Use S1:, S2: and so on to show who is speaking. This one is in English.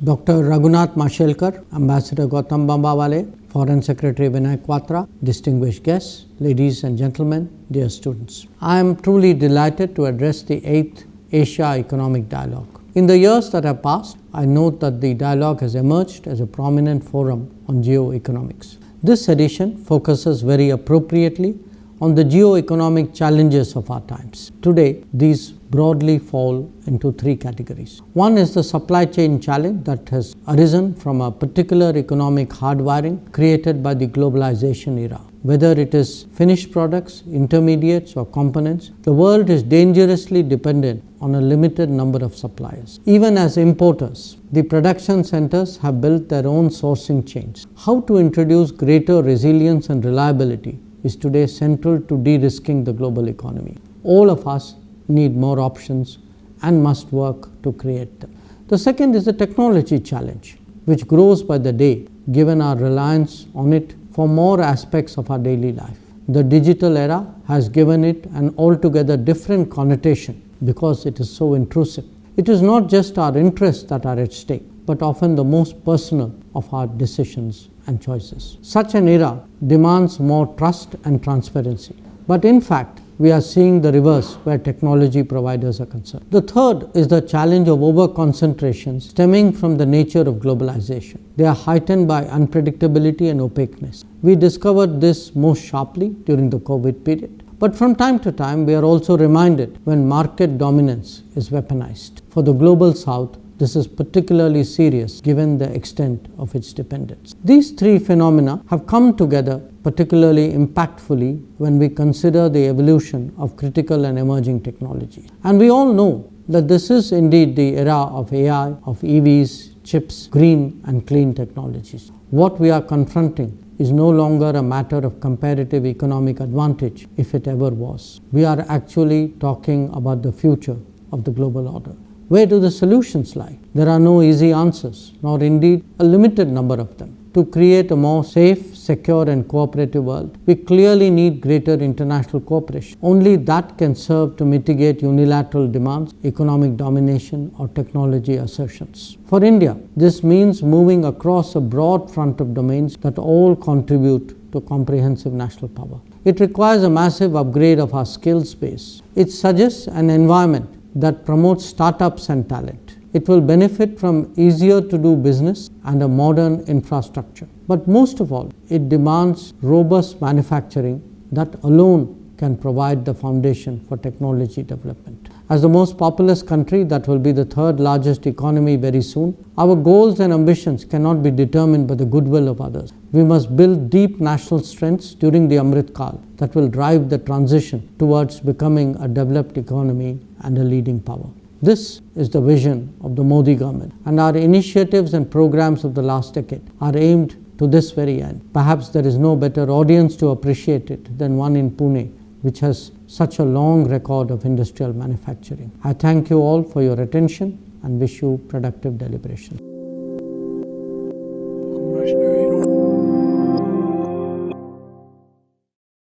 S1: Dr. Raghunath Mashelkar, Ambassador Gautam Bambawale, Foreign Secretary Vinay Quatra, distinguished guests, ladies and gentlemen, dear students. I am truly delighted to address the 8th Asia Economic Dialogue. In the years that have passed, I note that the dialogue has emerged as a prominent forum on geoeconomics. This edition focuses very appropriately on the geoeconomic challenges of our times. Today, these broadly fall into three categories. One is the supply chain challenge that has arisen from a particular economic hardwiring created by the globalization era. Whether it is finished products, intermediates or components, the world is dangerously dependent on a limited number of suppliers. Even as importers, the production centers have built their own sourcing chains. How to introduce greater resilience and reliability is today central to de-risking the global economy. All of us need more options and must work to create them. The second is the technology challenge, which grows by the day given our reliance on it for more aspects of our daily life. The digital era has given it an altogether different connotation because it is so intrusive. It is not just our interests that are at stake, but often the most personal of our decisions and choices. Such an era demands more trust and transparency. But in fact, we are seeing the reverse where technology providers are concerned. The third is the challenge of over-concentration stemming from the nature of globalization. They are heightened by unpredictability and opaqueness. We discovered this most sharply during the COVID period. But from time to time, we are also reminded when market dominance is weaponized. For the global south, this is particularly serious given the extent of its dependence. These three phenomena have come together particularly impactfully when we consider the evolution of critical and emerging technologies. And we all know that this is indeed the era of AI, of EVs, chips, green and clean technologies. What we are confronting is no longer a matter of comparative economic advantage, if it ever was. We are actually talking about the future of the global order. Where do the solutions lie? There are no easy answers, nor indeed a limited number of them. To create a more safe, secure and cooperative world, we clearly need greater international cooperation. Only that can serve to mitigate unilateral demands, economic domination or technology assertions. For India, this means moving across a broad front of domains that all contribute to comprehensive national power. It requires a massive upgrade of our skills base. It suggests an environment that promotes startups and talent. It will benefit from easier to do business and a modern infrastructure. But most of all, it demands robust manufacturing that alone can provide the foundation for technology development. As the most populous country that will be the third largest economy very soon, our goals and ambitions cannot be determined by the goodwill of others. We must build deep national strengths during the Amrit Kaal that will drive the transition towards becoming a developed economy and a leading power. This is the vision of the Modi government, and our initiatives and programs of the last decade are aimed to this very end. Perhaps there is no better audience to appreciate it than one in Pune, which has such a long record of industrial manufacturing. I thank you all for your attention and wish you productive deliberation.